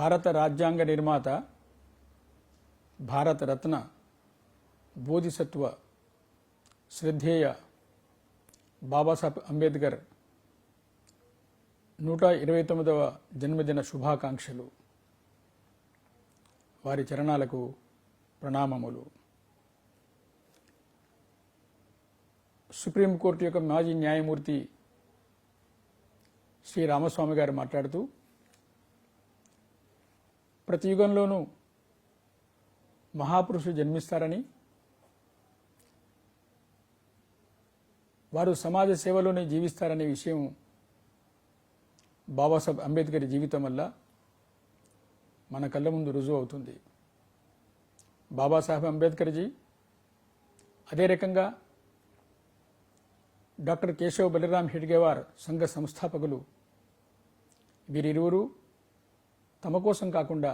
భారత రాజ్యాంగ నిర్మాత, భారత రత్న, బోధిసత్వ శ్రద్ధేయ బాబాసాహెబ్ అంబేద్కర్ 129వ జన్మదిన శుభాకాంక్షలు. వారి చరణాలకు ప్రణామములు. సుప్రీంకోర్టు యొక్క మాజీ న్యాయమూర్తి శ్రీ రామస్వామి గారు మాట్లాడుతూ, ప్రతి యుగంలోనూ మహాపురుషులు జన్మిస్తారని, వారు సమాజ సేవలోనే జీవిస్తారనే విషయం బాబాసాహెబ్ అంబేద్కర్ జీవితం వల్ల మన కళ్ళ ముందు రుజువు అవుతుంది. బాబాసాహెబ్ అంబేద్కర్ జీ అదే రకంగా డాక్టర్ కేశవ్ బలిరామ్ హెడ్గేవార్ సంఘ సంస్థాపకులు, వీరిరువురు తమ కోసం కాకుండా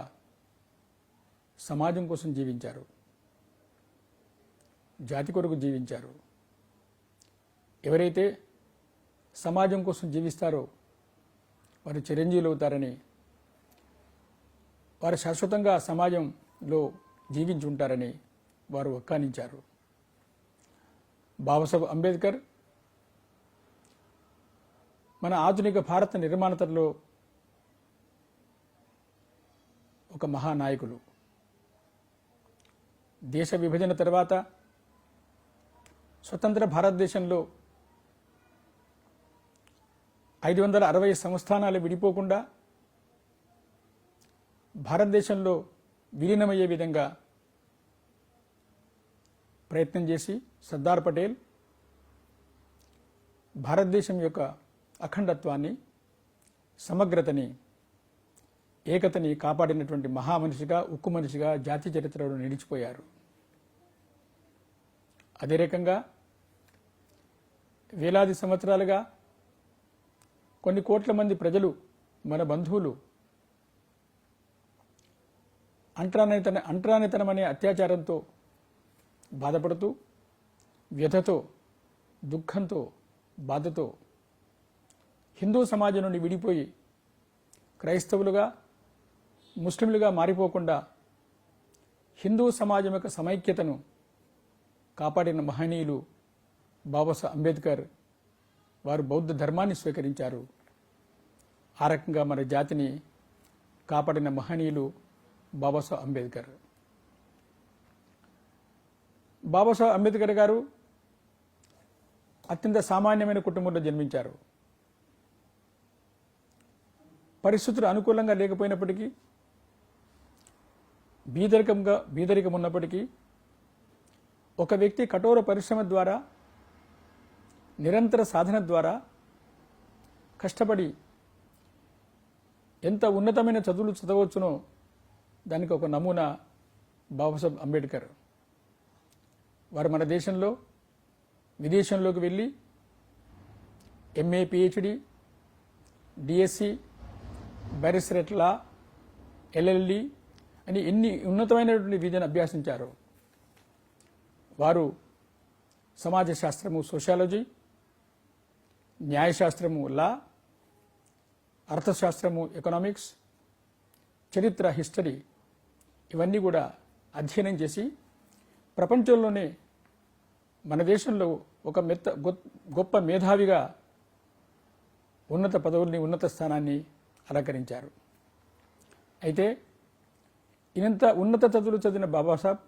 సమాజం కోసం జీవించారు, జాతి కొరకు జీవించారు. ఎవరైతే సమాజం కోసం జీవిస్తారో వారు చిరంజీవులు అవుతారని, వారు శాశ్వతంగా సమాజంలో జీవించి ఉంటారని వారు వక్కానించారు. బాబాసాహెబ్ అంబేద్కర్ మన ఆధునిక భారత నిర్మాణతలో ఒక మహానాయకులు. దేశ విభజన తర్వాత స్వతంత్ర భారతదేశంలో 560 సంస్థానాలు విడిపోకుండా భారతదేశంలో విలీనమయ్యే విధంగా ప్రయత్నం చేసి సర్దార్ పటేల్ భారతదేశం యొక్క అఖండత్వాన్ని, సమగ్రతని, ఏకతని కాపాడినటువంటి మహామనిషిగా, ఉక్కు మనిషిగా జాతి చరిత్రలో నిలిచిపోయారు. అదే రకంగా వేలాది సంవత్సరాలుగా కొన్ని కోట్ల మంది ప్రజలు, మన బంధువులు అంటరానితనం అనే అత్యాచారంతో బాధపడుతూ, వ్యధతో, దుఃఖంతో, బాధతో హిందూ సమాజం నుండి విడిపోయి క్రైస్తవులుగా, ముస్లింలుగా మారిపోకుండా హిందూ సమాజం యొక్క సమైక్యతను కాపాడిన మహనీయులు బాబాసాహెబ్ అంబేద్కర్. వారు బౌద్ధ ధర్మాన్ని స్వీకరించారు. ఆ రకంగా మన జాతిని కాపాడిన మహనీయులు బాబాసాహెబ్ అంబేద్కర్. బాబాసాహెబ్ అంబేద్కర్ గారు అత్యంత సామాన్యమైన కుటుంబంలో జన్మించారు. పరిస్థితులు అనుకూలంగా లేకపోయినప్పటికీ, బీదరికం ఉన్నప్పటికీ, ఒక వ్యక్తి కఠోర పరిశ్రమ ద్వారా, నిరంతర సాధన ద్వారా కష్టపడి ఎంత ఉన్నతమైన చదువులు చదవచ్చునో దానికి ఒక నమూనా బాబాసాహెబ్ అంబేద్కర్. వారు మన దేశంలో, విదేశంలోకి వెళ్ళి ఎంఏ, పిహెచ్డి, డిఎస్సి, బ్యారిస్టరేట్ లా, ఎల్ఎల్డి అని ఎన్ని ఉన్నతమైనటువంటి విద్యను అభ్యాసించారు. వారు సమాజ శాస్త్రము, సోషాలజీ, న్యాయశాస్త్రము, లా, అర్థశాస్త్రము, ఎకనామిక్స్, చరిత్ర, హిస్టరీ ఇవన్నీ కూడా అధ్యయనం చేసి ప్రపంచంలోనే మన దేశంలో ఒక గొప్ప మేధావిగా ఉన్నత పదవుల్ని, ఉన్నత స్థానాన్ని అలంకరించారు. అయితే ఇంత ఉన్నత చదువులు చదివిన బాబాసాహెబ్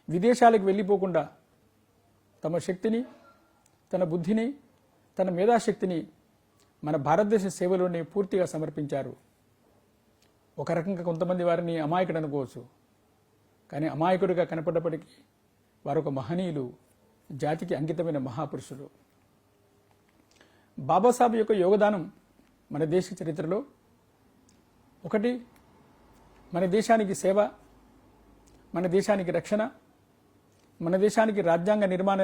విదేశాలకు వెళ్ళిపోకుండా తమ శక్తిని, తన బుద్ధిని, తన మేధాశక్తిని మన భారతదేశ సేవలోనే పూర్తిగా సమర్పించారు. ఒక రకంగా కొంతమంది వారిని అమాయకుడు అనుకోవచ్చు, కానీ అమాయకుడిగా కనపడ్డప్పటికీ వారు ఒక మహనీయులు, జాతికి అంకితమైన మహాపురుషులు. బాబాసాహెబ్ యొక్క యోగదానం మన దేశ చరిత్రలో ఒకటి, మన దేశానికి సేవ, మన దేశానికి రక్షణ, మన దేశానికి రాజ్యాంగ నిర్మాణ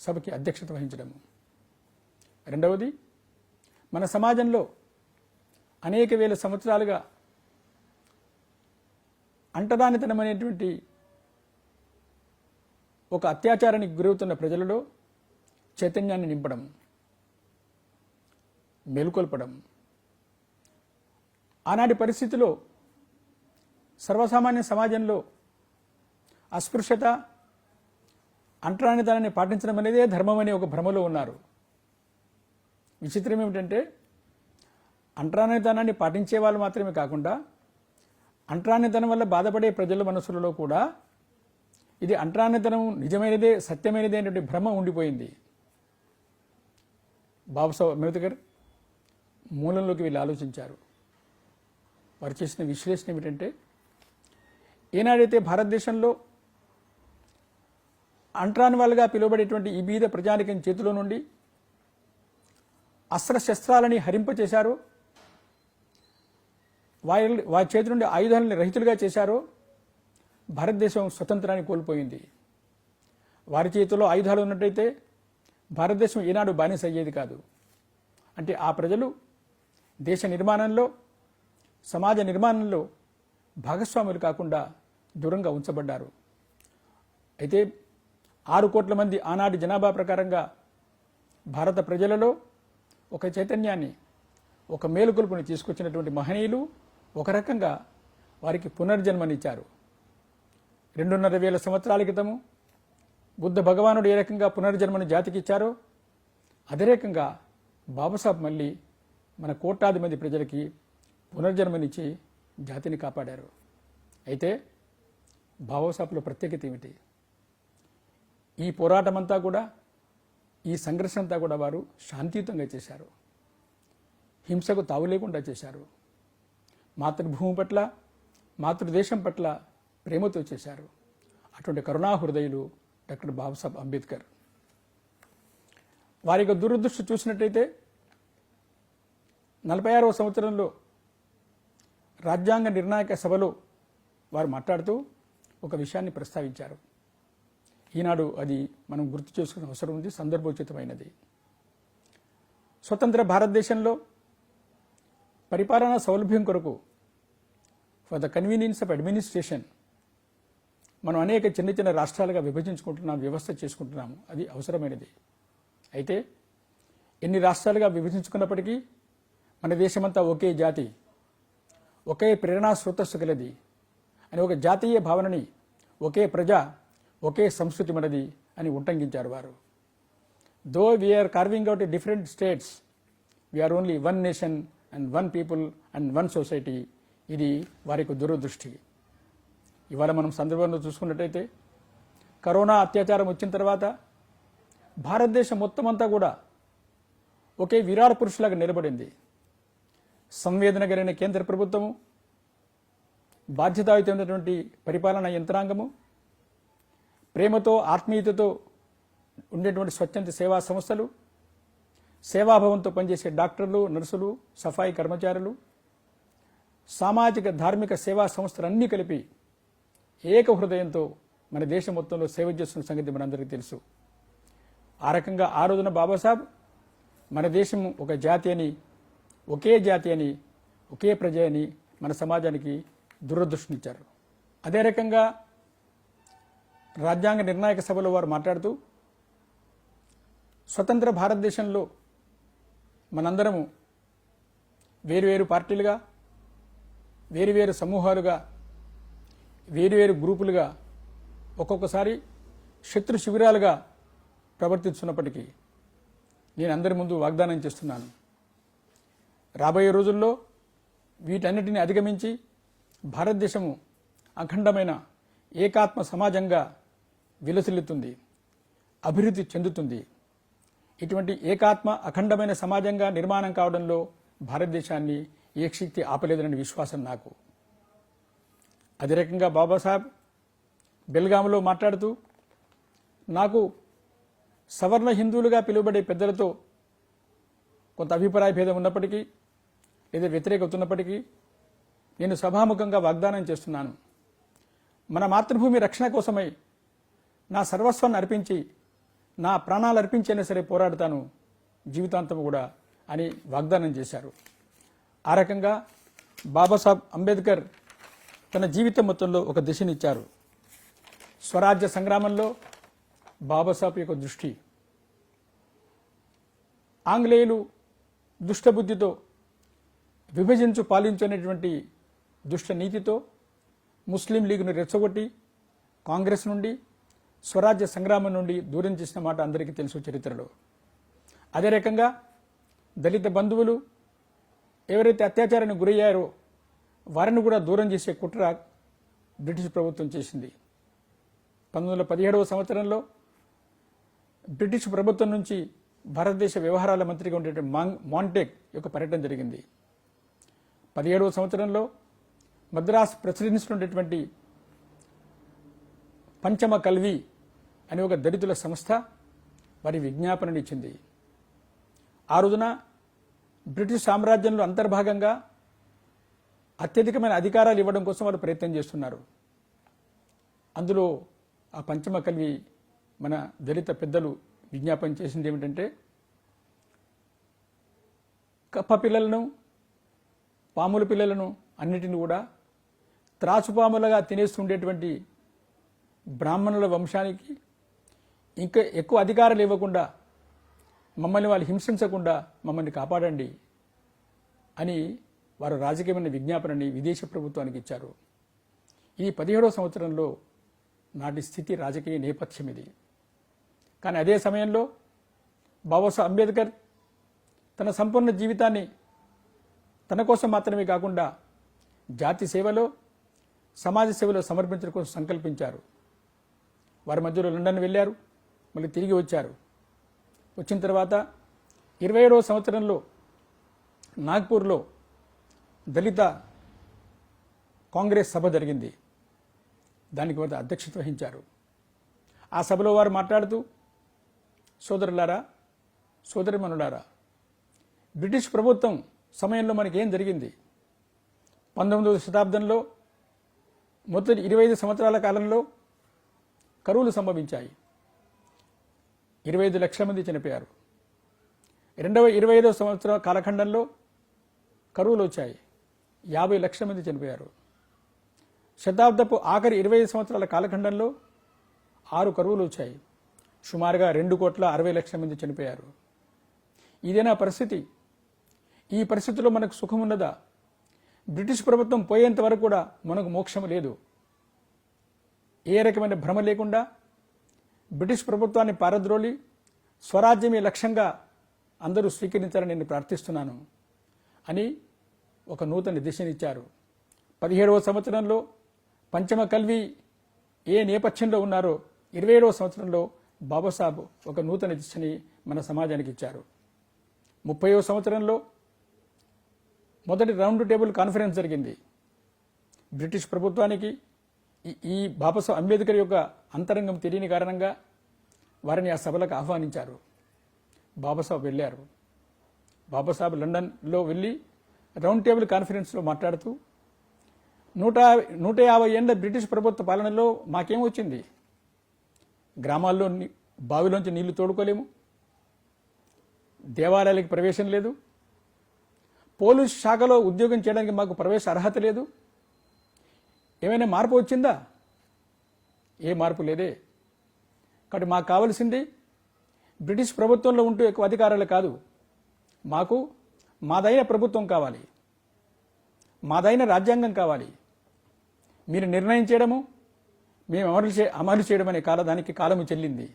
సభకి అధ్యక్షత వహించడము. రెండవది, మన సమాజంలో అనేక వేల సంవత్సరాలుగా అంటరానితనం అనేటువంటి ఒక అత్యాచారానికి గురవుతున్న ప్రజలలో చైతన్యాన్ని నింపడం, మేలుకొల్పడం. ఆనాటి పరిస్థితిలో సర్వసామాన్య సమాజంలో అస్పృశ్యత, అంటరానితనాన్ని పాటించడం అనేదే ధర్మం అనే ఒక భ్రమలో ఉన్నారు. విచిత్రం ఏమిటంటే అంటరానితనాన్ని పాటించే వాళ్ళు మాత్రమే కాకుండా అంటరానితనం వల్ల బాధపడే ప్రజల మనసులలో కూడా ఇది అంటరానితనం నిజమైనదే, సత్యమైనదే అనేటువంటి భ్రమ ఉండిపోయింది. బాబాసాహెబ్ అంబేద్కర్ మూలంలోకి వీళ్ళు ఆలోచించారు. వారు చేసిన విశ్లేషణ ఏమిటంటే ఏనాడైతే భారతదేశంలో అంటరాని వాళ్ళుగా పిలువబడేటువంటి ఈ బీద ప్రజానికం చేతిలో నుండి అస్త్రశస్త్రాలని హరింపచేశారో, వారి చేతి నుండి ఆయుధాలని రహితులుగా చేశారో భారతదేశం స్వతంత్రాన్ని కోల్పోయింది. వారి చేతిలో ఆయుధాలు ఉన్నట్టయితే భారతదేశం ఈనాడు బానిస అయ్యేది కాదు. అంటే ఆ ప్రజలు దేశ నిర్మాణంలో, సమాజ నిర్మాణంలో భాగస్వాములు కాకుండా దూరంగా ఉంచబడ్డారు. అయితే 6 కోట్ల మంది ఆనాటి జనాభా ప్రకారంగా భారత ప్రజలలో ఒక చైతన్యాన్ని, ఒక మేలుకొలుపుని తీసుకొచ్చినటువంటి మహనీయులు ఒక రకంగా వారికి పునర్జన్మనిచ్చారు. 2,500 సంవత్సరాల క్రితము బుద్ధ భగవానుడు ఏ రకంగా పునర్జన్మను జాతికి ఇచ్చారో అదే రకంగా బాబాసాహెబ్ మళ్ళీ మన కోట్లాది మంది ప్రజలకి పునర్జన్మనిచ్చి జాతిని కాపాడారు. అయితే బాబాసాహెబ్లో ప్రత్యేకత ఏమిటి? ఈ పోరాటమంతా కూడా, ఈ సంఘర్షణ అంతా కూడా వారు శాంతియుతంగా చేశారు. హింసకు తావు లేకుండా చేశారు. మాతృభూమి పట్ల, మాతృదేశం పట్ల ప్రేమతో చేశారు. అటువంటి కరుణా హృదయులు డాక్టర్ బాబాసాహెబ్ అంబేద్కర్. వారి యొక్క దురదృష్టి చూసినట్టయితే 46వ సంవత్సరంలో రాజ్యాంగ నిర్ణాయక సభలో వారు మాట్లాడుతూ ఒక విషయాన్ని ప్రస్తావించారు. ఈనాడు అది మనం గుర్తు చేసుకునే అవసరం ఉంది, సందర్భోచితమైనది. స్వతంత్ర భారతదేశంలో పరిపాలనా సౌలభ్యం కొరకు, for the convenience of administration, మనం అనేక చిన్న చిన్న రాష్ట్రాలుగా విభజించుకుంటున్నాం, వ్యవస్థ చేసుకుంటున్నాము. అది అవసరమైనది. అయితే ఎన్ని రాష్ట్రాలుగా విభజించుకున్నప్పటికీ మన దేశమంతా ఒకే జాతి, ఒకే ప్రేరణా స్రోతస్సు కలది అని ఒక జాతీయ భావనని, ఒకే ప్రజ, ఒకే సంస్కృతి మనది అని ఉట్టంకించారు వారు. Though we're carving out a different states, we're only one nation and one people and one society. ఇది వారి యొక్క దురదృష్టి. ఇవాళ మనం సందర్భంలో చూసుకున్నట్టయితే కరోనా అత్యాచారం వచ్చిన తర్వాత భారతదేశం మొత్తం అంతా కూడా ఒకే విరాట్ పురుషులాగా నిలబడింది. సంవేదన కలిగిన కేంద్ర ప్రభుత్వము, బాధ్యతాయుతమైనటువంటి పరిపాలనా యంత్రాంగము, ప్రేమతో, ఆత్మీయతతో ఉండేటువంటి స్వచ్ఛంద సేవా సంస్థలు, సేవాభావంతో పనిచేసే డాక్టర్లు, నర్సులు, సఫాయి కర్మచారులు, సామాజిక ధార్మిక సేవా సంస్థలన్నీ కలిపి ఏక హృదయంతో మన దేశం మొత్తంలో సేవ చేస్తున్న సంగతి మనందరికీ తెలుసు. ఆ రకంగా ఆ రోజున బాబాసాహెబ్ మన దేశం ఒక జాతి అని, ఒకే జాతి అని, ఒకే ప్రజ అని మన సమాజానికి దురదృష్టినిచ్చారు. అదే రకంగా రాజ్యాంగ నిర్ణాయక సభలో వారు మాట్లాడుతూ స్వతంత్ర భారతదేశంలో మనందరము వేరువేరు పార్టీలుగా, వేరువేరు సమూహాలుగా, వేరువేరు గ్రూపులుగా, ఒక్కొక్కసారి శత్రు శిబిరాలుగా ప్రవర్తిస్తున్నప్పటికీ నేను అందరి ముందు వాగ్దానం చేస్తున్నాను, రాబోయే రోజుల్లో వీటన్నిటిని అధిగమించి భారతదేశము అఖండమైన ఏకాత్మ సమాజంగా విలసిల్లుతుంది, అభివృద్ధి చెందుతుంది. ఇటువంటి ఏకాత్మ అఖండమైన సమాజంగా నిర్మాణం కావడంలో భారతదేశాన్ని ఏ శక్తి ఆపలేదనే విశ్వాసం నాకు. అదే రకంగా బాబాసాహెబ్ బెల్గాంలో మాట్లాడుతూ నాకు సవర్ణ హిందువులుగా పిలువబడే పెద్దలతో కొంత అభిప్రాయ భేదం ఉన్నప్పటికీ, లేదా వ్యతిరేకత ఉన్నప్పటికీ నేను సభాముఖంగా వాగ్దానం చేస్తున్నాను, మన మాతృభూమి రక్షణ కోసమై నా సర్వస్వాన్ని అర్పించి, నా ప్రాణాలు అర్పించైనా సరే పోరాడతాను జీవితాంతం కూడా అని వాగ్దానం చేశారు. ఆ రకంగా బాబాసాహెబ్ అంబేద్కర్ తన జీవితం మొత్తంలో ఒక దిశనిచ్చారు. స్వరాజ్య సంగ్రామంలో బాబాసాహెబ్ యొక్క దృష్టి, ఆంగ్లేయులు దుష్టబుద్ధితో విభజించు పాలించు అనేటువంటి దుష్ట నీతితో ముస్లిం లీగ్ను రెచ్చగొట్టి కాంగ్రెస్ నుండి స్వరాజ్య సంగ్రామం నుండి దూరం చేసిన మాట అందరికీ తెలుసు చరిత్రలో. అదే రకంగా దళిత బంధువులు ఎవరైతే అత్యాచారానికి గురయ్యారో వారిని కూడా దూరం చేసే కుట్ర బ్రిటిష్ ప్రభుత్వం చేసింది. 1917వ సంవత్సరంలో బ్రిటిష్ ప్రభుత్వం నుంచి భారతదేశ వ్యవహారాల మంత్రిగా ఉండేటువంటి మాంటెక్ యొక్క పర్యటన జరిగింది. 17వ సంవత్సరంలో మద్రాస్ ప్రెసిడెన్సీలో ఉండేటువంటి పంచమ కల్వి అనే ఒక దళితుల సంస్థ వారి విజ్ఞాపనని ఇచ్చింది. ఆ రోజున బ్రిటిష్ సామ్రాజ్యంలో అంతర్భాగంగా అత్యధికమైన అధికారాలు ఇవ్వడం కోసం వారు ప్రయత్నం చేస్తున్నారు. అందులో ఆ పంచమ కల్వి మన దళిత పెద్దలు విజ్ఞాపన చేసింది ఏమిటంటే, కప్ప పిల్లలను, పాముల పిల్లలను అన్నిటిని కూడా త్రాచుపాములుగా తినేస్తుండేటువంటి బ్రాహ్మణుల వంశానికి ఇంకా ఎక్కువ అధికారాలు ఇవ్వకుండా, మమ్మల్ని వాళ్ళు హింసించకుండా మమ్మల్ని కాపాడండి అని వారు రాజకీయమైన విజ్ఞాపనని విదేశీ ప్రభుత్వానికి ఇచ్చారు. ఈ 17వ సంవత్సరంలో నాటి స్థితి రాజకీయ నేపథ్యం ఇది. కానీ అదే సమయంలో బాబాసాహెబ్ అంబేద్కర్ తన సంపూర్ణ జీవితాన్ని తన కోసం మాత్రమే కాకుండా జాతి సేవలో, సమాజ సేవలో సమర్పించడం కోసం సంకల్పించారు. వారి మధ్యలో లండన్ వెళ్ళారు, మళ్ళీ తిరిగి వచ్చారు. వచ్చిన తర్వాత 27వ సంవత్సరంలో నాగ్పూర్లో దళిత కాంగ్రెస్ సభ జరిగింది. దానికి వారు అధ్యక్షత వహించారు. ఆ సభలో వారు మాట్లాడుతూ, సోదరులారా, సోదరిమణులారా, బ్రిటిష్ ప్రభుత్వం సమయంలో మనకేం జరిగింది? 19వ శతాబ్దంలో మొదటి 25 సంవత్సరాల కాలంలో కరువులు సంభవించాయి. 25 లక్షల మంది చనిపోయారు. రెండవ 25వ సంవత్సరాల కాలఖండంలో కరువులు వచ్చాయి. 50 లక్షల మంది చనిపోయారు. శతాబ్దపు ఆఖరి 25 సంవత్సరాల కాలఖండంలో 6 కరువులు వచ్చాయి. సుమారుగా 2,60 లక్షల మంది చనిపోయారు. ఇదేనా పరిస్థితి? ఈ పరిస్థితిలో మనకు సుఖం ఉన్నదా? బ్రిటిష్ ప్రభుత్వం పోయేంత వరకు కూడా మనకు మోక్షం లేదు. ఏ రకమైన భ్రమ లేకుండా బ్రిటిష్ ప్రభుత్వాన్ని పారద్రోలి స్వరాజ్యమే లక్ష్యంగా అందరూ స్వీకరించాలని నేను ప్రార్థిస్తున్నాను అని ఒక నూతన దిశనిచ్చారు. 17వ సంవత్సరంలో పంచమ కల్వి ఏ నేపథ్యంలో ఉన్నారో 27వ సంవత్సరంలో బాబాసాహెబ్ ఒక నూతన దిశని మన సమాజానికి ఇచ్చారు. 30వ సంవత్సరంలో మొదటి రౌండ్ టేబుల్ కాన్ఫరెన్స్ జరిగింది. బ్రిటిష్ ప్రభుత్వానికి ఈ బాబాసాహెబ్ అంబేద్కర్ యొక్క అంతరంగం తెలియని కారణంగా వారిని ఆ సభలకు ఆహ్వానించారు. బాబాసాహెబ్ వెళ్ళారు. బాబాసాహెబ్ లండన్లో వెళ్ళి రౌండ్ టేబుల్ కాన్ఫరెన్స్లో మాట్లాడుతూ 150 ఏళ్ల బ్రిటిష్ ప్రభుత్వ పాలనలో మాకేమొచ్చింది? గ్రామాల్లో బావిలోంచి నీళ్లు తోడుకోలేము, దేవాలయాలకు ప్రవేశం లేదు, పోలీసు శాఖలో ఉద్యోగం చేయడానికి మాకు ప్రవేశ అర్హత లేదు. ఏమైనా మార్పు వచ్చిందా? ఏ మార్పు లేదే. కాబట్టి మాకు కావాల్సింది బ్రిటిష్ ప్రభుత్వంలో ఉంటూ ఎక్కువ అధికారాలు కాదు, మాకు మాదైన ప్రభుత్వం కావాలి, మాదైన రాజ్యాంగం కావాలి. మీరు నిర్ణయం చేయడము, మేము అమలు చేయడం అనే దానికి కాలము చెల్లింది.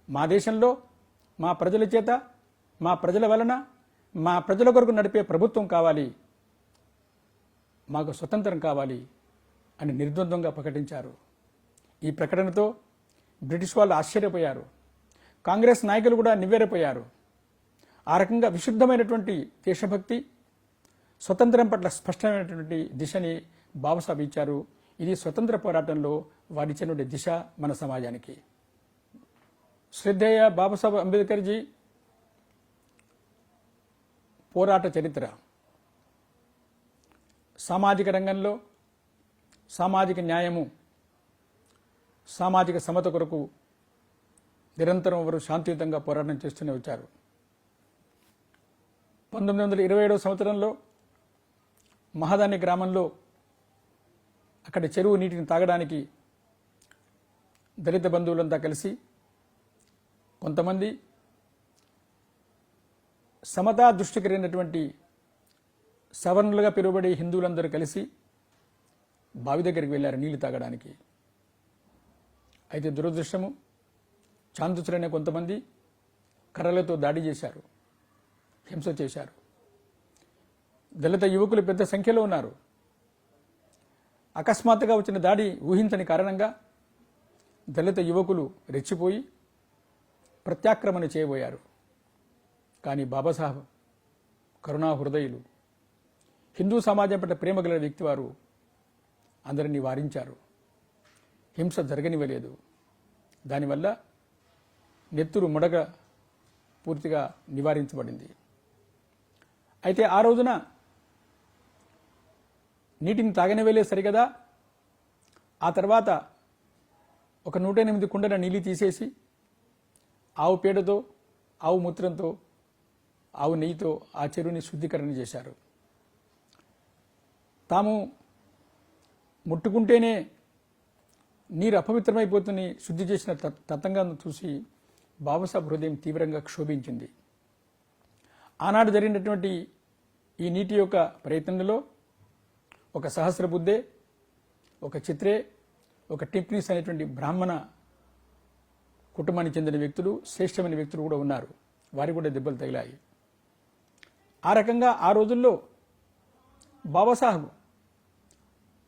మా దేశంలో మా ప్రజల చేత, మా ప్రజల వలన, మా ప్రజల కొరకు నడిపే ప్రభుత్వం కావాలి, మాకు స్వతంత్రం కావాలి అని నిర్ద్వంద్వంగా ప్రకటించారు. ఈ ప్రకటనతో బ్రిటిష్ వాళ్ళు ఆశ్చర్యపోయారు. కాంగ్రెస్ నాయకులు కూడా నివ్వెరపోయారు. ఆ రకంగా విశుద్ధమైనటువంటి దేశభక్తి, స్వతంత్రం పట్ల స్పష్టమైనటువంటి దిశని బాబాసాహెబ్ ఇచ్చారు. ఇది స్వతంత్ర పోరాటంలో వారిచ్చినటువంటి దిశ మన సమాజానికి. శ్రద్ధేయ బాబాసాహెబ్ అంబేద్కర్ జీ పోరాట చరిత్ర, సామాజిక రంగంలో సామాజిక న్యాయము, సామాజిక సమత కొరకు నిరంతరం వారు శాంతియుతంగా పోరాటం చేస్తూనే వచ్చారు. 1927వ సంవత్సరంలో మహాదాని గ్రామంలో అక్కడి చెరువు నీటిని తాగడానికి దళిత బంధువులంతా కలిసి, కొంతమంది సమతా దృష్టి కలిగినటువంటి సవర్ణులుగా పిలువబడే హిందువులందరూ కలిసి బావి దగ్గరికి వెళ్ళారు నీళ్లు తాగడానికి. అయితే దురదృష్టము, చాందుచులైన కొంతమంది కర్రలతో దాడి చేశారు, హింస చేశారు. దళిత యువకులు పెద్ద సంఖ్యలో ఉన్నారు. అకస్మాత్తుగా వచ్చిన దాడి ఊహించని కారణంగా దళిత యువకులు రెచ్చిపోయి ప్రత్యాక్రమణ చేయబోయారు. కానీ బాబాసాహెబ్ కరుణా హృదయులు, హిందూ సమాజం పట్ల ప్రేమ గల వ్యక్తి వారు అందరినీ వారించారు. హింస జరగనివ్వలేదు. దానివల్ల నెత్తురు ముడగ పూర్తిగా నివారించబడింది. అయితే ఆ రోజున నీటిని తాగనివ్వలేదు సరిగదా. ఆ తర్వాత ఒక 108 కుండల నీళ్ళు తీసేసి ఆవు పేడతో, ఆవు మూత్రంతో, ఆవు నెయ్యితో ఆ చెరువుని శుద్ధీకరణ చేశారు. తాము ముట్టుకుంటేనే నీరు అపవిత్రమైపోతుంది శుద్ధి చేసిన తతంగాన్ని చూసి బాబాసాహెబ్ హృదయం తీవ్రంగా క్షోభించింది. ఆనాడు జరిగినటువంటి ఈ నీటి యొక్క ప్రయత్నంలో ఒక సహస్రబుద్ధే, ఒక చిత్రే, ఒక టిప్నీస్ అనేటువంటి బ్రాహ్మణ కుటుంబానికి చెందిన వ్యక్తులు, శ్రేష్టమైన వ్యక్తులు కూడా ఉన్నారు. వారికి కూడా దెబ్బలు తగిలాయి. ఆ రకంగా ఆ రోజుల్లో బాబాసాహెబ్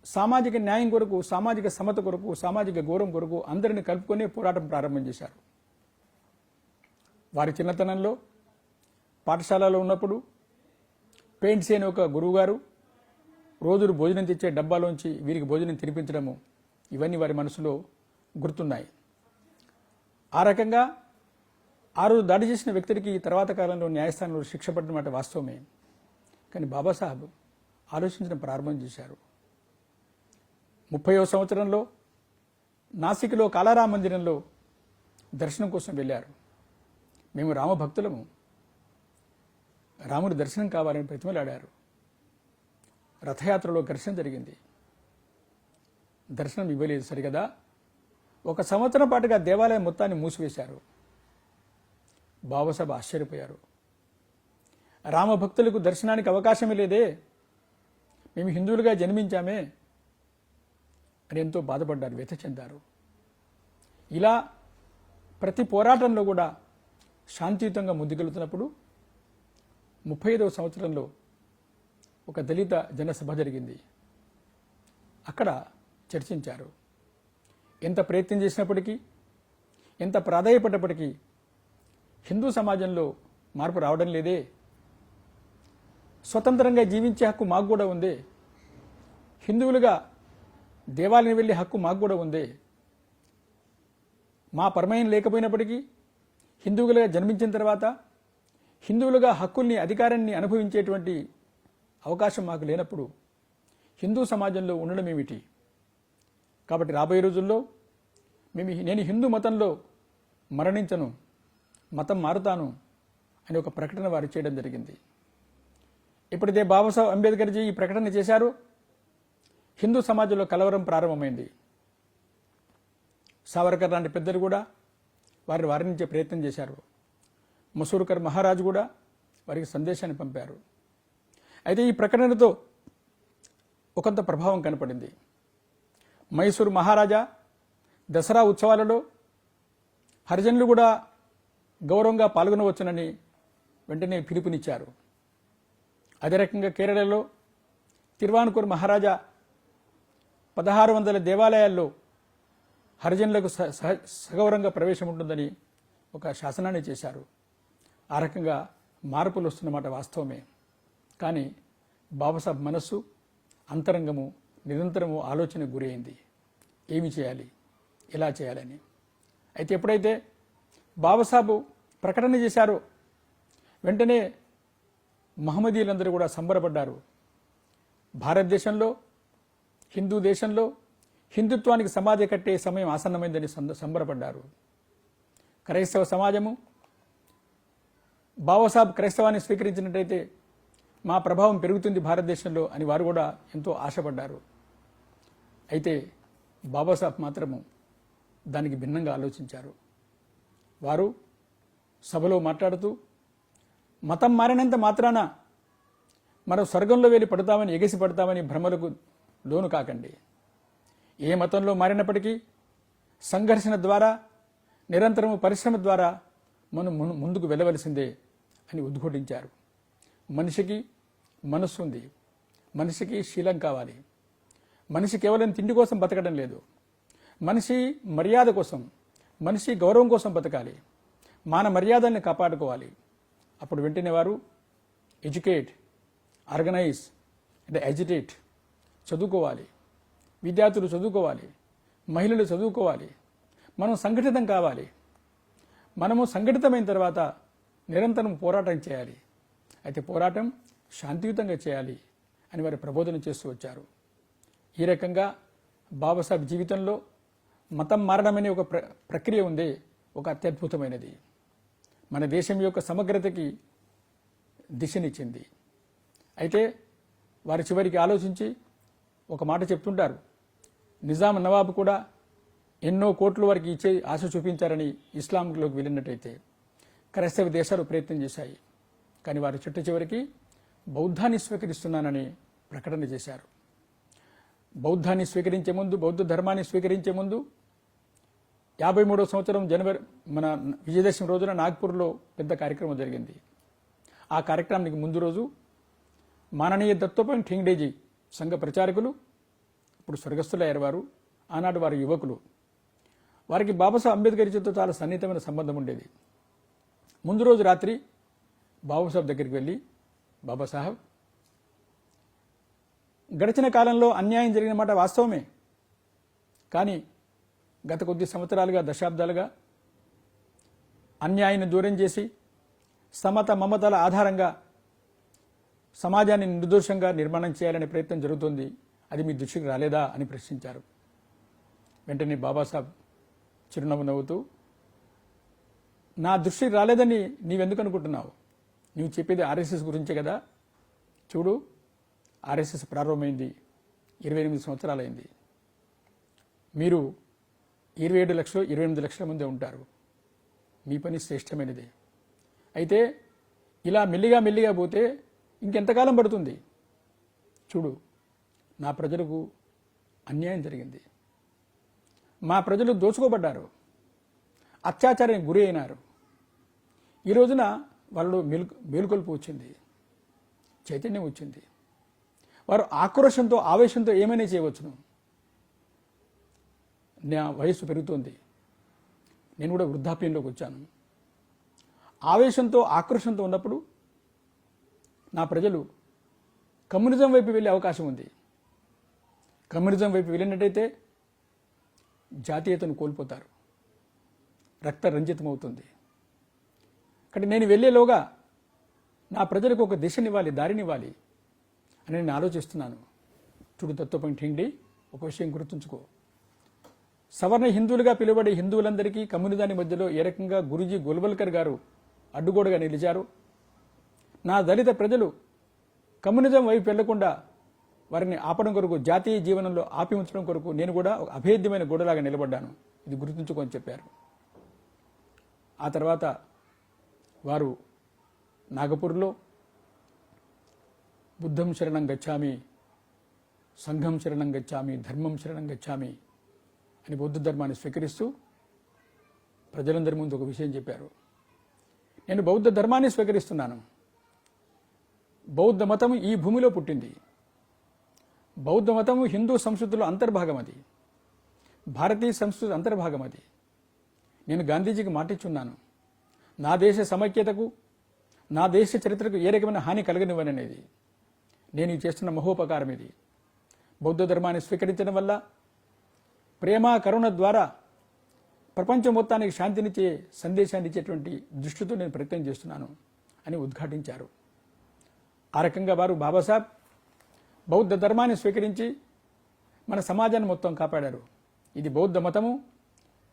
సామాజిక న్యాయం కొరకు, సామాజిక సమత కొరకు, సామాజిక గౌరవం కొరకు అందరిని కలుపుకొని పోరాటం ప్రారంభం చేశారు. వారి చిన్నతనంలో పాఠశాలలో ఉన్నప్పుడు పెయింట్స్ అనే ఒక గురువు గారు రోజులు భోజనం తెచ్చే డబ్బాలోంచి వీరికి భోజనం తినిపించడము, ఇవన్నీ వారి మనసులో గుర్తున్నాయి. ఆ రకంగా ఆ రోజు దాడి చేసిన వ్యక్తుడికి తర్వాత కాలంలో న్యాయస్థానంలో శిక్ష పడిన మాట వాస్తవమే. కానీ బాబాసాహెబ్ ఆలోచించడం ప్రారంభం చేశారు. 30వ సంవత్సరంలో నాసిక్లో కాలారా మందిరంలో దర్శనం కోసం వెళ్ళారు. మేము రామభక్తులము, రాముడి దర్శనం కావాలని ప్రతిమలాడారు. రథయాత్రలో ఘర్షణ జరిగింది. దర్శనం ఇవ్వలేదు సరిగదా. 1 సంవత్సరం పాటుగా దేవాలయం మొత్తాన్ని మూసివేశారు. బాబాసాహెబ్ ఆశ్చర్యపోయారు. రామభక్తులకు దర్శనానికి అవకాశమే లేదే, మేము హిందువులుగా జన్మించామే అని ఎంతో బాధపడ్డారు, వ్యథ చెందారు. ఇలా ప్రతి పోరాటంలో కూడా శాంతియుతంగా ముందుకెళ్తున్నప్పుడు 35వ సంవత్సరంలో ఒక దళిత జనసభ జరిగింది. అక్కడ చర్చించారు. ఎంత ప్రయత్నం చేసినప్పటికీ, ఎంత ప్రాధాయపడ్డప్పటికీ హిందూ సమాజంలో మార్పు రావడం లేదే. స్వతంత్రంగా జీవించే హక్కు మాకు కూడా ఉందే. హిందువులుగా దేవాలయం వెళ్ళే హక్కు మాకు కూడా ఉందే. మా పరమయం లేకపోయినప్పటికీ హిందువులుగా జన్మించిన తర్వాత హిందువులుగా హక్కుల్ని, అధికారాన్ని అనుభవించేటువంటి అవకాశం మాకు లేనప్పుడు హిందూ సమాజంలో ఉండడం ఏమిటి? కాబట్టి రాబోయే రోజుల్లో నేను హిందూ మతంలో మరణించను, మతం మారుతాను అని ఒక ప్రకటన వారు చేయడం జరిగింది. ఎప్పుడైతే బాబాసాహెబ్ అంబేద్కర్ జీ ఈ ప్రకటన చేశారో హిందూ సమాజంలో కలవరం ప్రారంభమైంది. సావర్కర్ లాంటి పెద్దలు కూడా వారిని వారించే ప్రయత్నం చేశారు. మసూర్కర్ మహారాజు కూడా వారికి సందేశాన్ని పంపారు. అయితే ఈ ప్రకటనతో ఒకంత ప్రభావం కనపడింది. మైసూరు మహారాజా దసరా ఉత్సవాలలో హరిజనులు కూడా గౌరవంగా పాల్గొనవచ్చునని వెంటనే పిలుపునిచ్చారు. అదే రకంగా కేరళలో తిరువాన్కూర్ మహారాజా 1600 దేవాలయాల్లో హరిజనులకు సగౌరవంగా ప్రవేశం ఉంటుందని ఒక శాసనాన్ని చేశారు. ఆ రకంగా మార్పులు వస్తున్నమాట వాస్తవమే. కానీ బాబాసాహెబ్ మనస్సు, అంతరంగము నిరంతరము ఆలోచనకు గురైంది. ఏమి చేయాలి, ఎలా చేయాలని. అయితే ఎప్పుడైతే బాబాసాహెబ్ ప్రకటన చేశారో వెంటనే మహమ్మదీయులందరూ కూడా సంబరపడ్డారు. భారతదేశంలో, హిందూ దేశంలో హిందుత్వానికి సమాధి కట్టే సమయం ఆసన్నమైందని సంబరపడ్డారు. క్రైస్తవ సమాజము బాబాసాహెబ్ క్రైస్తవాన్ని స్వీకరించినట్టయితే మా ప్రభావం పెరుగుతుంది భారతదేశంలో అని వారు కూడా ఎంతో ఆశపడ్డారు. అయితే బాబాసాహెబ్ మాత్రము దానికి భిన్నంగా ఆలోచించారు. వారు సభలో మాట్లాడుతూ మతం మారినంత మాత్రాన మనం స్వర్గంలో వెళ్ళి పడతామని, ఎగసి పడతామని భ్రమలకు లోను కాకండి. ఏ మతంలో మారినప్పటికీ సంఘర్షణ ద్వారా, నిరంతరము పరిశ్రమ ద్వారా మనం ముందుకు వెళ్ళవలసిందే అని ఉద్ఘోటించారు. మనిషికి మనస్సు ఉంది, మనిషికి శీలం కావాలి. మనిషి కేవలం తిండి కోసం బతకడం లేదు, మనిషి మర్యాద కోసం, మనిషి గౌరవం కోసం బతకాలి, మాన మర్యాదల్ని కాపాడుకోవాలి. అప్పుడు వెంటనే వారు ఎడ్యుకేట్, ఆర్గనైజ్ అంటే ఎజిటేట్, చదువుకోవాలి, విద్యార్థులు చదువుకోవాలి, మహిళలు చదువుకోవాలి, మనం సంఘటితం కావాలి. మనము సంఘటితమైన తర్వాత నిరంతరం పోరాటం చేయాలి. అయితే పోరాటం శాంతియుతంగా చేయాలి అని వారు ప్రబోధన చేస్తూ వచ్చారు. ఈ రకంగా బాబాసాహెబ్ జీవితంలో మతం మారడం అనే ఒక ప్రక్రియ ఉంది, ఒక అత్యద్భుతమైనది. మన దేశం యొక్క సమగ్రతకి దిశనిచ్చింది. అయితే వారి చివరికి ఆలోచించి ఒక మాట చెప్తుంటారు, నిజాం నవాబ్ కూడా ఎన్నో కోట్ల వరకు ఇచ్చే ఆశ చూపించారని ఇస్లాంలోకి వెళ్ళినట్టయితే క్రైస్తవ దేశాలు ప్రయత్నం చేశాయి. కానీ వారు చివరికి బౌద్ధాన్ని స్వీకరిస్తున్నానని ప్రకటన చేశారు. బౌద్ధాన్ని స్వీకరించే ముందు, బౌద్ధ ధర్మాన్ని స్వీకరించే ముందు 53వ సంవత్సరం జనవరి మన విజయదశమి రోజున నాగ్పూర్లో పెద్ద కార్యక్రమం జరిగింది. ఆ కార్యక్రమానికి ముందు రోజు మాననీయ దత్తోపంత్ ఠింగ్డేజీ సంఘ ప్రచారకులు, ఇప్పుడు స్వర్గస్థులయ్యారు వారు, ఆనాడు వారి యువకులు, వారికి బాబాసాహెబ్ అంబేద్కర్తో చాలా సన్నిహితమైన సంబంధం ఉండేది. ముందు రోజు రాత్రి బాబాసాహెబ్ దగ్గరికి వెళ్ళి, బాబాసాహెబ్, గడిచిన కాలంలో అన్యాయం జరిగిన మాట వాస్తవమే, కానీ గత కొద్ది సంవత్సరాలుగా, దశాబ్దాలుగా అన్యాయాన్ని దూరం చేసి సమత మమతల ఆధారంగా సమాజాన్ని నిర్దోషంగా నిర్మాణం చేయాలనే ప్రయత్నం జరుగుతోంది, అది మీ దృష్టికి రాలేదా అని ప్రశ్నించారు. వెంటనే బాబాసాహెబ్ చిరునవ్వు నవ్వుతూ, నా దృష్టికి రాలేదని నీవెందుకు అనుకుంటున్నావు? నీవు చెప్పేది ఆర్ఎస్ఎస్ గురించే కదా. చూడు, ఆర్ఎస్ఎస్ ప్రారంభమైంది 28 సంవత్సరాలైంది. మీరు 27 లక్షలు 28 లక్షల మంది ఉంటారు. మీ పని శ్రేష్టమైనదే. అయితే ఇలా మెల్లిగా పోతే ఇంకెంతకాలం పడుతుంది? చూడు, నా ప్రజలకు అన్యాయం జరిగింది, మా ప్రజలు దోచుకోబడ్డారు, అత్యాచారానికి గురి అయినారు. ఈ రోజున వాళ్ళు మేలుకొల్పు వచ్చింది, చైతన్యం వచ్చింది. వారు ఆక్రోషంతో, ఆవేశంతో ఏమైనా చేయవచ్చును. నా వయస్సు పెరుగుతోంది, నేను కూడా వృద్ధాప్యంలోకి వచ్చాను. ఆవేశంతో, ఆక్రోషంతో ఉన్నప్పుడు నా ప్రజలు కమ్యూనిజం వైపు వెళ్ళే అవకాశం ఉంది. కమ్యూనిజం వైపు వెళ్ళినట్టయితే జాతీయతను కోల్పోతారు, రక్త రంజితమవుతుంది. కాబట్టి నేను వెళ్ళేలోగా నా ప్రజలకు ఒక దిశనివ్వాలి, దారినివ్వాలి అని నేను ఆలోచిస్తున్నాను. చూడు దత్తోపంత్ ఠింగ్డీ, ఒక విషయం గుర్తుంచుకో, సవర్ణ హిందువులుగా పిలువబడే హిందువులందరికీ కమ్యూనిజాన్ని మధ్యలో ఏ రకంగా గురూజీ గోల్వల్కర్ గారు అడ్డుగోడగా నిలిచారు, నా దళిత ప్రజలు కమ్యూనిజం వైపు వెళ్లకుండా వారిని ఆపడం కొరకు, జాతీయ జీవనంలో ఆపి ఉంచడం కొరకు నేను కూడా ఒక అభేద్యమైన గోడలాగా నిలబడ్డాను, ఇది గుర్తుంచుకొని చెప్పారు. ఆ తర్వాత వారు నాగపూర్లో బుద్ధం శరణం గచ్చామి, సంఘం శరణం గచ్చామి, ధర్మం శరణం గచ్చామి అని బౌద్ధ ధర్మాన్ని స్వీకరిస్తూ ప్రజలందరి ముందు ఒక విషయం చెప్పారు. నేను బౌద్ధ ధర్మాన్ని స్వీకరిస్తున్నాను. బౌద్ధ మతం ఈ భూమిలో పుట్టింది. బౌద్ధ మతము హిందూ సంస్కృతిలో అంతర్భాగం, అది భారతీయ సంస్కృతి అంతర్భాగం. అది నేను గాంధీజీకి మాటిచ్చున్నాను, నా దేశ సమైక్యతకు, నా దేశ చరిత్రకు ఏ రకమైన హాని కలగనివ్వననేది. నేను చేస్తున్న మహోపకారం ఇది. బౌద్ధ ధర్మాన్ని స్వీకరించడం వల్ల ప్రేమ, కరుణ ద్వారా ప్రపంచం మొత్తానికి శాంతినిచ్చే సందేశాన్ని ఇచ్చేటువంటి దృష్టితో నేను ప్రయత్నం చేస్తున్నాను అని ఉద్ఘాటించారు. ఆ రకంగా వారు బాబాసాహెబ్ బౌద్ధ ధర్మాన్ని స్వీకరించి మన సమాజాన్ని మొత్తం కాపాడారు. ఇది బౌద్ధ మతము,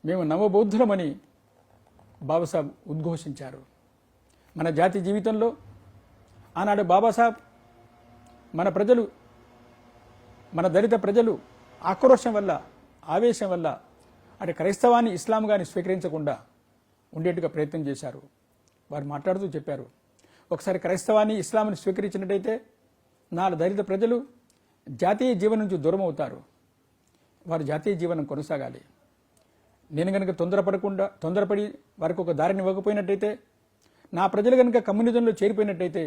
మేము నవబౌద్ధులమని బాబాసాహెబ్ ఉద్ఘోషించారు. మన జాతి జీవితంలో ఆనాడు బాబాసాహెబ్ మన ప్రజలు, మన దళిత ప్రజలు ఆక్రోశం వల్ల, ఆవేశం వల్ల అటు క్రైస్తవాన్ని, ఇస్లాం గాని స్వీకరించకుండా ఉండేట్టుగా ప్రయత్నం చేశారు. వారు మాట్లాడుతూ చెప్పారు, ఒకసారి క్రైస్తవాన్ని, ఇస్లాంని స్వీకరించినట్టయితే నా దళిత ప్రజలు జాతీయ జీవనం నుంచి దూరం అవుతారు, వారి జాతీయ జీవనం కొనసాగాలి. నేను కనుక తొందరపడి వారికి ఒక దారిని ఇవ్వకపోయినట్టయితే, నా ప్రజలు కనుక కమ్యూనిజంలో చేరిపోయినట్టయితే,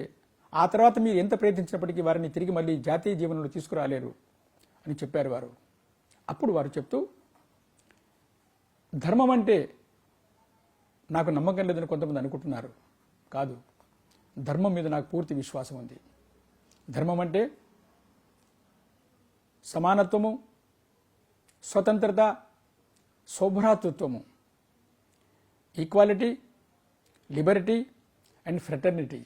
ఆ తర్వాత మీరు ఎంత ప్రయత్నించినప్పటికీ వారిని తిరిగి మళ్ళీ జాతీయ జీవనంలో తీసుకురాలేరు అని చెప్పారు వారు. అప్పుడు వారు చెప్తూ, ధర్మం అంటే నాకు నమ్మకం లేదని కొంతమంది అనుకుంటున్నారు. కాదు, ధర్మం మీద నాకు పూర్తి విశ్వాసం ఉంది. ధర్మం అంటే సమానత్వము, స్వతంత్రత, సౌభ్రాతృత్వము, ఈక్వాలిటీ, లిబర్టీ అండ్ ఫ్రెటర్నిటీ.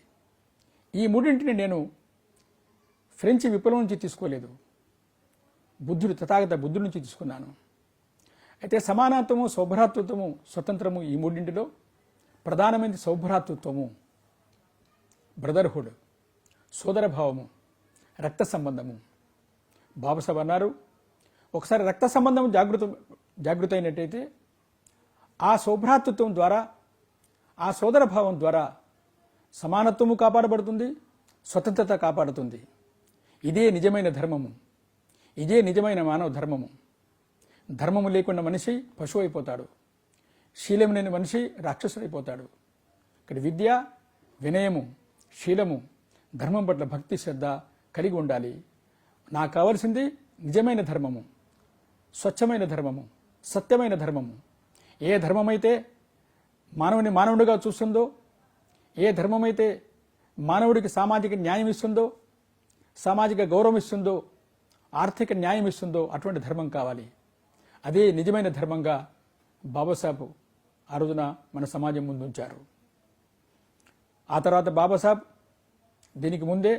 ఈ మూడింటిని నేను ఫ్రెంచ్ విప్లవం నుంచి తీసుకోలేదు, తథాగత బుద్ధుడి నుంచి తీసుకున్నాను. అయితే సమానత్వము, సౌభ్రాతృత్వము, స్వతంత్రము, ఈ మూడింటిలో ప్రధానమైనది సౌభ్రాతృత్వము, బ్రదర్హుడ్, సోదరభావము, రక్త సంబంధము. బాబాసాహెబ్ అన్నారు, ఒకసారి రక్త సంబంధం జాగృత అయినట్టయితే ఆ సౌభ్రాతృత్వం ద్వారా, ఆ సోదరభావం ద్వారా సమానత్వము కాపాడబడుతుంది, స్వతంత్రత కాపాడుతుంది. ఇదే నిజమైన ధర్మము, ఇదే నిజమైన మానవ ధర్మము. ధర్మము లేకుండా మనిషి పశువు అయిపోతాడు, శీలం లేని మనిషి రాక్షసుడైపోతాడు. ఇక్కడ విద్య, వినయము, శీలము, ధర్మం పట్ల భక్తి, శ్రద్ధ కలిగి ఉండాలి. నాకు కావలసింది నిజమైన ధర్మము, స్వచ్ఛమైన ధర్మము, సత్యమైన ధర్మము. ఏ ధర్మమైతే మానవుని మానవుడిగా చూస్తుందో, ఏ ధర్మమైతే మానవుడికి సామాజిక న్యాయం ఇస్తుందో, సామాజిక గౌరవం ఇస్తుందో, ఆర్థిక న్యాయం ఇస్తుందో అటువంటి ధర్మం కావాలి. అదే నిజమైన ధర్మంగా బాబాసాహెబ్ ఆ రోజున మన సమాజం ముందుంచారు. ఆ తర్వాత బాబాసాహెబ్ దీనికి ముందే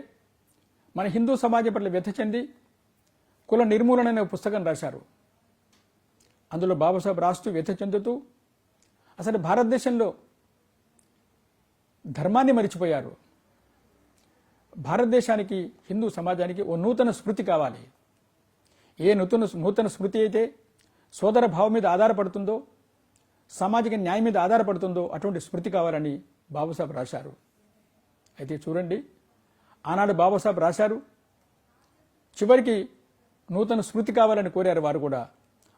మన హిందూ సమాజం పట్ల వ్యథ చెంది కుల నిర్మూలన అనే పుస్తకం రాశారు. అందులో బాబాసాహెబ్ రాస్తూ వ్యథ చెందుతూ అసలు భారతదేశంలో ధర్మాన్ని మరిచిపోయారు. భారతదేశానికి, హిందూ సమాజానికి ఓ నూతన స్మృతి కావాలి. ఏ నూతన స్మృతి అయితే సోదర భావం మీద ఆధారపడుతుందో, సామాజిక న్యాయం మీద ఆధారపడుతుందో అటువంటి స్మృతి కావాలని బాబాసాహెబ్ రాశారు. అయితే చూడండి, ఆనాడు బాబాసాహెబ్ రాశారు, చివరికి నూతన స్మృతి కావాలని కోరారు వారు కూడా.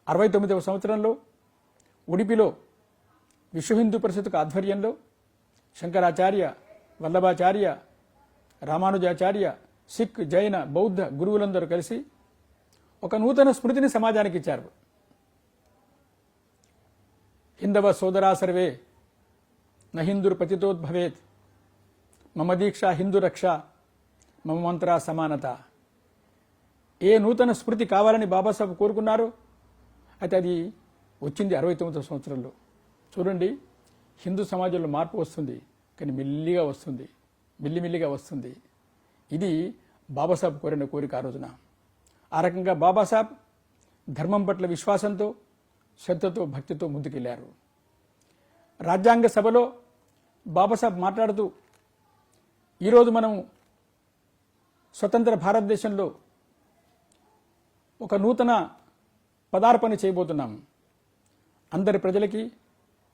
69వ సంవత్సరంలో ఉడిపిలో విశ్వ హిందూ పరిషత్కు ఆధ్వర్యంలో శంకరాచార్య, వల్లభాచార్య, రామానుజాచార్య, సిక్, జైన, బౌద్ధ గురువులందరూ కలిసి ఒక నూతన స్మృతిని సమాజానికి ఇచ్చారు. హిందవ సోదరా సర్వే నహిందుర్ పతితోద్భవేత్, మమ దీక్ష హిందూ రక్ష, మమ మంత్ర సమానత. ఏ నూతన స్మృతి కావాలని బాబాసాహెబ్ కోరుకున్నారు, అయితే అది వచ్చింది 69వ సంవత్సరంలో. చూడండి, హిందూ సమాజంలో మార్పు వస్తుంది, కానీ మెల్లిమెల్లిగా వస్తుంది. ఇది బాబాసాహెబ్ కోరిన కోరిక ఆ రోజున. ఆ రకంగా బాబాసాహెబ్ ధర్మం పట్ల విశ్వాసంతో, శ్రద్ధతో, భక్తితో ముందుకెళ్లారు. రాజ్యాంగ సభలో బాబాసాహెబ్ మాట్లాడుతూ, ఈరోజు మనం స్వతంత్ర భారతదేశంలో ఒక నూతన పదార్పణ చేయబోతున్నాం. అందరి ప్రజలకి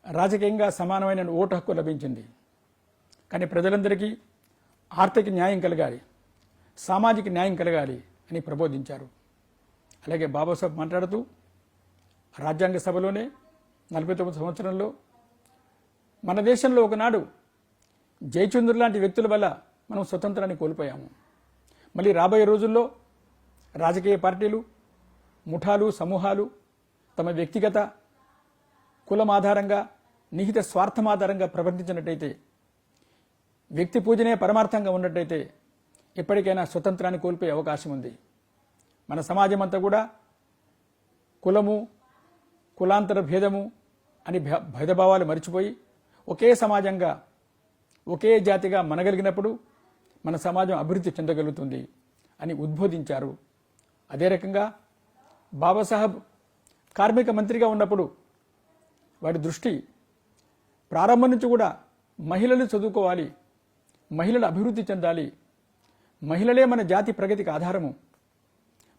రాజకీయంగా సమానమైన ఓటు హక్కు లభించింది, కానీ ప్రజలందరికీ ఆర్థిక న్యాయం కలగాలి, సామాజిక న్యాయం కలగాలి అని ప్రబోధించారు. అలాగే బాబాసాహెబ్ మాట్లాడుతూ రాజ్యాంగ సభలోనే 49వ సంవత్సరంలో మన దేశంలో ఒకనాడు జయచంద్రుడు లాంటి వ్యక్తుల వల్ల మనం స్వతంత్రాన్ని కోల్పోయాము. మళ్ళీ రాబోయే రోజుల్లో రాజకీయ పార్టీలు, ముఠాలు, సమూహాలు తమ వ్యక్తిగత కులం ఆధారంగా, నిహిత స్వార్థం ఆధారంగా ప్రవర్తించినట్టయితే, వ్యక్తి పూజనే పరమార్థంగా ఉన్నట్టయితే ఎప్పటికైనా స్వతంత్రాన్ని కోల్పోయే అవకాశం ఉంది. మన సమాజం అంతా కూడా కులము, కులాంతర భేదము అని భేదభావాలు మరిచిపోయి ఒకే సమాజంగా, ఒకే జాతిగా మనగలిగినప్పుడు మన సమాజం అభివృద్ధి చెందగలుగుతుంది అని ఉద్బోధించారు. అదే రకంగా బాబాసాహెబ్ కార్మిక మంత్రిగా ఉన్నప్పుడు వారి దృష్టి ప్రారంభం నుంచి కూడా మహిళలు చదువుకోవాలి, మహిళలు అభివృద్ధి చెందాలి, మహిళలే మన జాతి ప్రగతికి ఆధారము,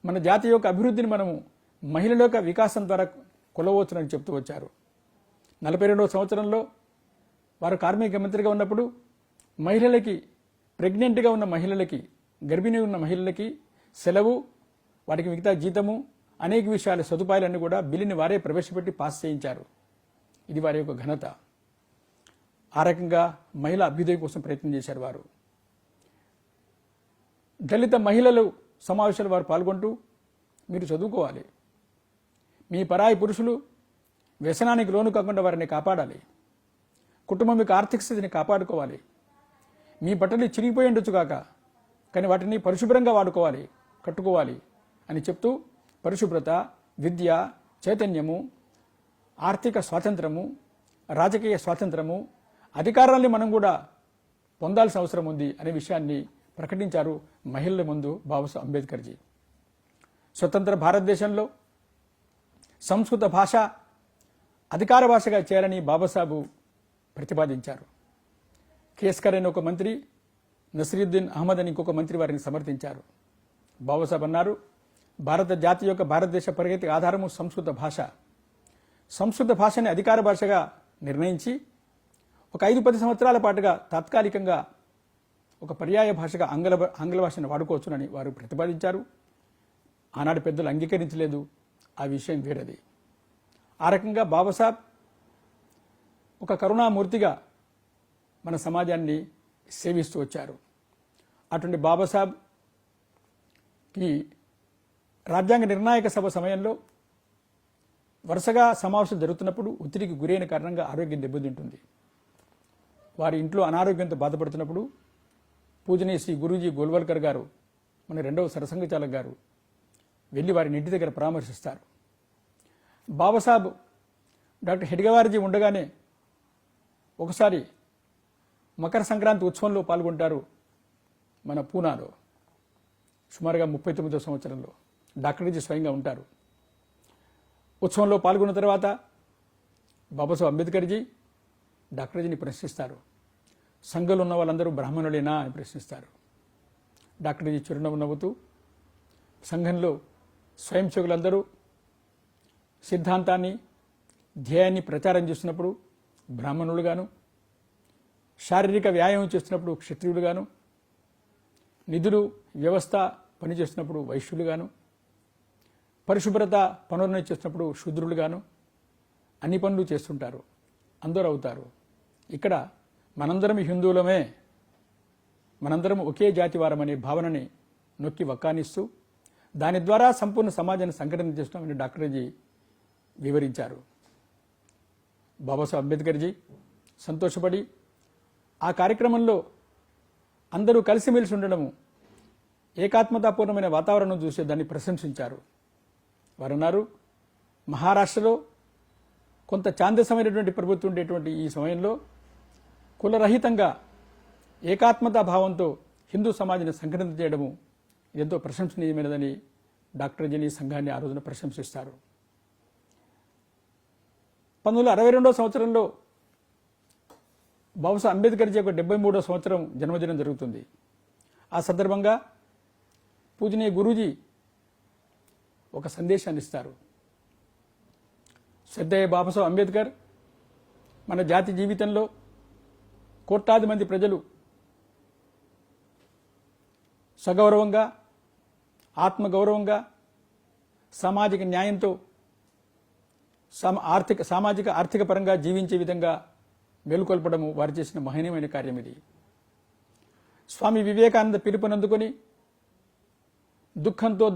మన జాతి యొక్క అభివృద్ధిని మనము మహిళల యొక్క వికాసం ద్వారా కొలవచ్చునని చెప్తూ వచ్చారు. 42వ సంవత్సరంలో వారు కార్మిక మంత్రిగా ఉన్నప్పుడు మహిళలకి, ప్రెగ్నెంట్గా ఉన్న మహిళలకి, గర్భిణీ ఉన్న మహిళలకి సెలవు, వాటికి మిగతా జీతము, అనేక విషయాల సదుపాయాలన్నీ కూడా బిల్లుని వారే ప్రవేశపెట్టి పాస్ చేయించారు. ఇది వారి యొక్క ఘనత. ఆ రకంగా మహిళా అభ్యుదయం కోసం ప్రయత్నం చేశారు వారు. దళిత మహిళలు సమావేశాలు వారు పాల్గొంటూ, మీరు చదువుకోవాలి, మీ పరాయి పురుషులు వ్యసనానికి లోను కాకుండా వారిని కాపాడాలి, కుటుంబం యొక్క ఆర్థిక స్థితిని కాపాడుకోవాలి, మీ బట్టలు చిరిగిపోయి ఉండొచ్చు కాక కానీ వాటిని పరిశుభ్రంగా వాడుకోవాలి, కట్టుకోవాలి అని చెప్తూ పరిశుభ్రత, విద్య, చైతన్యము, ఆర్థిక స్వాతంత్రము, రాజకీయ స్వాతంత్రము, అధికారాన్ని మనం కూడా పొందాల్సిన అవసరం ఉంది అనే విషయాన్ని ప్రకటించారు మహిళల ముందు బాబాసాహెబ్ అంబేద్కర్జీ. స్వతంత్ర భారతదేశంలో సంస్కృత భాష అధికార భాషగా చేయాలని బాబాసాహెబ్ ప్రతిపాదించారు. కేస్కర్ అని ఒక మంత్రి, నసీరుద్దీన్ అహ్మద్ అని ఇంకొక మంత్రి వారిని సమర్థించారు. బాబాసాహెబ్ అన్నారు, భారత జాతి యొక్క భారతదేశ ప్రగతికి ఆధారము సంస్కృత భాష. సంస్కృత భాషని అధికార భాషగా నిర్ణయించి ఒక 5-10 సంవత్సరాల పాటుగా తాత్కాలికంగా ఒక పర్యాయ భాషగా ఆంగ్ల భాషను వాడుకోవచ్చునని వారు ప్రతిపాదించారు. ఆనాడు పెద్దలు అంగీకరించలేదు, ఆ విషయం వేరేది. ఆ రకంగా బాబాసాహెబ్ ఒక కరుణామూర్తిగా మన సమాజాన్ని సేవిస్తూ వచ్చారు. అటువంటి బాబాసాహెబ్కి రాజ్యాంగ నిర్ణాయక సభ సమయంలో వరుసగా సమావేశాలు జరుగుతున్నప్పుడు ఒత్తిడికి గురైన కారణంగా ఆరోగ్యం దెబ్బతింటుంది. వారి ఇంట్లో అనారోగ్యంతో బాధపడుతున్నప్పుడు పూజనీయ శ్రీ గురూజీ గోల్వల్కర్ గారు, మన 2వ సరసంఘచాలక్ గారు వెళ్ళి వారిని ఇంటి దగ్గర పరామర్శిస్తారు. బాబాసాహెబ్ డాక్టర్ హెడ్గవార్జీ ఉండగానే ఒకసారి మకర సంక్రాంతి ఉత్సవంలో పాల్గొంటారు మన పూనాలో. సుమారుగా 39వ సంవత్సరంలో డాక్టర్జీ స్వయంగా ఉంటారు. ఉత్సవంలో పాల్గొన్న తర్వాత బాబాసాహెబ్ అంబేద్కర్జీ డాక్టర్జీని ప్రశ్నిస్తారు. సంఘంలో ఉన్న వాళ్ళందరూ బ్రాహ్మణులేనా అని ప్రశ్నిస్తారు. డాక్టర్జీ చిరునవ్వు నవ్వుతూ, సంఘంలో స్వయంసేవకులందరూ సిద్ధాంతాన్ని, ధ్యేయాన్ని ప్రచారం చేస్తున్నప్పుడు బ్రాహ్మణులుగాను, శారీరక వ్యాయామం చేస్తున్నప్పుడు క్షత్రియులుగాను, నిధులు వ్యవస్థ పనిచేస్తున్నప్పుడు వైశ్యులుగాను, పరిశుభ్రత పనులను చేస్తున్నప్పుడు శూద్రులుగాను అన్ని పనులు చేస్తుంటారు, అందరూ అవుతారు. ఇక్కడ మనందరం హిందువులమే, మనందరం ఒకే జాతి వారమనే భావనని నొక్కి వక్కానిస్తూ దాని ద్వారా సంపూర్ణ సమాజాన్ని సంఘటన చేస్తున్నామని డాక్టర్జీ వివరించారు. బాబాసాహెబ్ అంబేద్కర్జీ సంతోషపడి ఆ కార్యక్రమంలో అందరూ కలిసిమెలిసి ఉండడము, ఏకాత్మతాపూర్ణమైన వాతావరణం చూసే దాన్ని ప్రశంసించారు. వారన్నారు, మహారాష్ట్రలో కొంత ఛాందసమైనటువంటి ప్రభుత్వం ఉండేటువంటి ఈ సమయంలో కులరహితంగా ఏకాత్మతా భావంతో హిందూ సమాజాన్ని సంఘటన చేయడము ఎంతో ప్రశంసనీయమైనదని డాక్టర్జీని సంఘాన్ని ఆ రోజున ప్రశంసిస్తారు. 1962వ సంవత్సరంలో బాబాసాహెబ్ అంబేద్కర్జీ యొక్క 73వ సంవత్సరం జన్మదినం జరుగుతుంది. ఆ సందర్భంగా పూజనీయ గురూజీ ఒక సందేశాన్ని ఇస్తారు. శ్రద్ధేయ బాబాసాహెబ్ అంబేద్కర్ మన జాతి జీవితంలో కోట్లాది మంది ప్రజలు సగౌరవంగా, ఆత్మగౌరవంగా, సామాజిక న్యాయంతో సామాజిక ఆర్థిక పరంగా జీవించే విధంగా మేలుకొల్పడము వారు చేసిన మహనీయమైన కార్యం ఇది. స్వామి వివేకానంద పిలుపునందుకొని దుఃఖంతో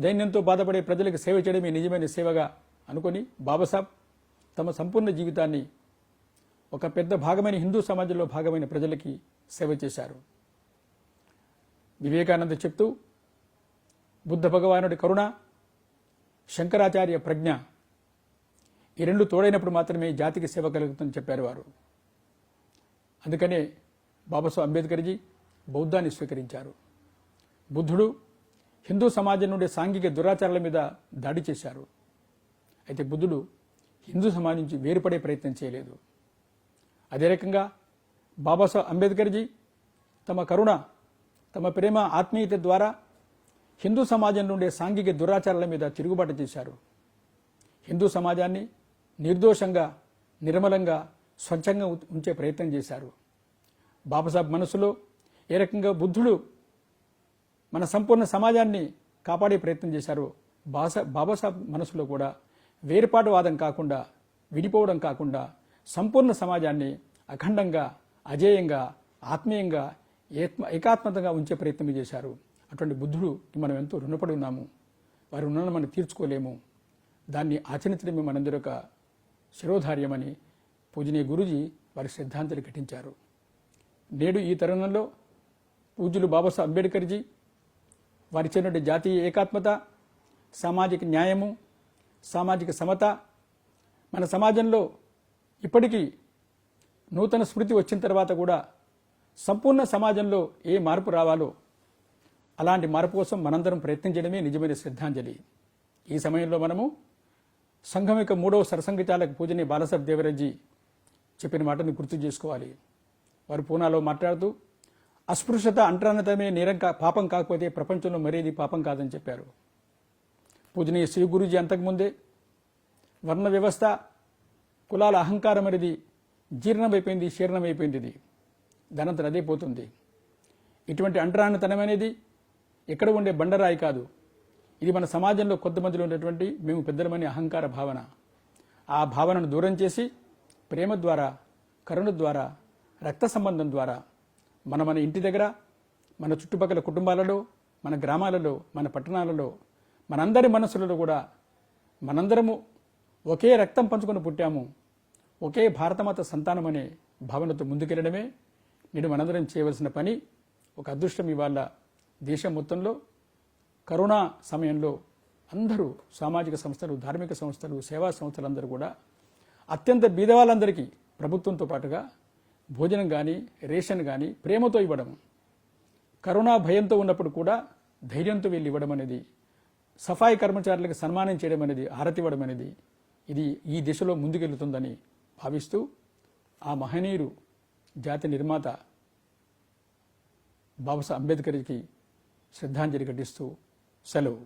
దైన్యంతో బాధపడే ప్రజలకు సేవ చేయడమే నిజమైన సేవగా అనుకొని బాబాసాహెబ్ తమ సంపూర్ణ జీవితాన్ని ఒక పెద్ద భాగమైన హిందూ సమాజంలో భాగమైన ప్రజలకి సేవ చేశారు. వివేకానంద చెప్తూ, బుద్ధ భగవానుడి కరుణ, శంకరాచార్య ప్రజ్ఞ, ఈ రెండు తోడైనప్పుడు మాత్రమే జాతికి సేవ కలుగుతుందని చెప్పారు వారు. అందుకనే బాబాసాహెబ్ అంబేద్కర్జీ బౌద్ధాన్ని స్వీకరించారు. బుద్ధుడు హిందూ సమాజం నుండి సాంఘిక దురాచారాల మీద దాడి చేశారు. అయితే బుద్ధుడు హిందూ సమాజం నుంచి వేరుపడే ప్రయత్నం చేయలేదు. అదే రకంగా బాబాసాహెబ్ అంబేద్కర్జీ తమ కరుణ, తమ ప్రేమ, ఆత్మీయత ద్వారా హిందూ సమాజం నుండి సాంఘిక దురాచారాల మీద తిరుగుబాటు చేశారు. హిందూ సమాజాన్ని నిర్దోషంగా, నిర్మలంగా, స్వచ్ఛంగా ఉంచే ప్రయత్నం చేశారు. బాబాసాహెబ్ మనసులో ఏ రకంగా బుద్ధుడు మన సంపూర్ణ సమాజాన్ని కాపాడే ప్రయత్నం చేశారో బాబాసాహెబ్ మనసులో కూడా వేరుపాటువాదం కాకుండా, విడిపోవడం కాకుండా సంపూర్ణ సమాజాన్ని అఖండంగా, అజేయంగా, ఆత్మీయంగా, ఏకాత్మతంగా ఉంచే ప్రయత్నం చేశారు. అటువంటి బుద్ధుడు మనం ఎంతో రుణపడి ఉన్నాము. వారి రుణాన్ని మనం తీర్చుకోలేము. దాన్ని ఆచరించడమే మనందరి యొక్క శిరోధార్యమని పూజనీయ గురూజీ వారి శ్రద్ధాంజలి ఘటించారు. నేడు ఈ తరుణంలో పూజ్యులు బాబాసాహెబ్ అంబేద్కర్జీ వారి చెందిన జాతీయ ఏకాత్మత, సామాజిక న్యాయము, సామాజిక సమత మన సమాజంలో ఇప్పటికీ నూతన స్మృతి వచ్చిన తర్వాత కూడా సంపూర్ణ సమాజంలో ఏ మార్పు రావాలో అలాంటి మార్పు కోసం మనందరం ప్రయత్నం చేయడమే నిజమైన శ్రద్ధాంజలి. ఈ సమయంలో మనము సంఘం యొక్క 3వ సరసంఘచాలక పూజనీయ బాలసాహెబ్ దేవరాజీ చెప్పిన మాటను గుర్తు చేసుకోవాలి. వారు పూనాలో మాట్లాడుతూ అస్పృశ్యత, అంటరానితనమే నేరం పాపం కాకపోతే ప్రపంచంలో మరేది పాపం కాదని చెప్పారు. పూజనీయ శ్రీ గురూజీ అంతకుముందే వర్ణ వ్యవస్థ, కులాల అహంకారం అనేది జీర్ణమైపోయింది, శీర్ణమైపోయింది. ఇది దానంతరం అదే పోతుంది. ఇటువంటి అంటరానితనం అనేది ఎక్కడ ఉండే బండరాయి కాదు. ఇది మన సమాజంలో కొంతమందిలో ఉన్నటువంటి మేము పెద్దలమనే అహంకార భావన. ఆ భావనను దూరం చేసి ప్రేమ ద్వారా, కరుణ ద్వారా, రక్త సంబంధం ద్వారా మన ఇంటి దగ్గర, మన చుట్టుపక్కల కుటుంబాలలో, మన గ్రామాలలో, మన పట్టణాలలో, మనందరి మనసులలో కూడా మనందరము ఒకే రక్తం పంచుకొని పుట్టాము, ఒకే భారతమాత సంతానం అనే భావనతో ముందుకెళ్లడమే నేడు మనందరం చేయవలసిన పని. ఒక అదృష్టం ఇవాళ దేశం మొత్తంలో కరోనా సమయంలో అందరూ సామాజిక సంస్థలు, ధార్మిక సంస్థలు, సేవా సంస్థలు అందరూ కూడా అత్యంత బీదవాళ్ళందరికీ ప్రభుత్వంతో పాటుగా భోజనం కానీ, రేషన్ కానీ ప్రేమతో ఇవ్వడం, కరోనా భయంతో ఉన్నప్పుడు కూడా ధైర్యంతో వెళ్ళి ఇవ్వడం అనేది, సఫాయి కర్మచారులకు సన్మానం చేయడం అనేది, హారతి ఇవ్వడం అనేది ఇది ఈ దిశలో ముందుకెళ్తుందని భావిస్తూ ఆ మహనీయుడు జాతి నిర్మాత బాబాసాహెబ్ అంబేద్కర్కి శ్రద్ధాంజలి ఘటిస్తూ సెలవు.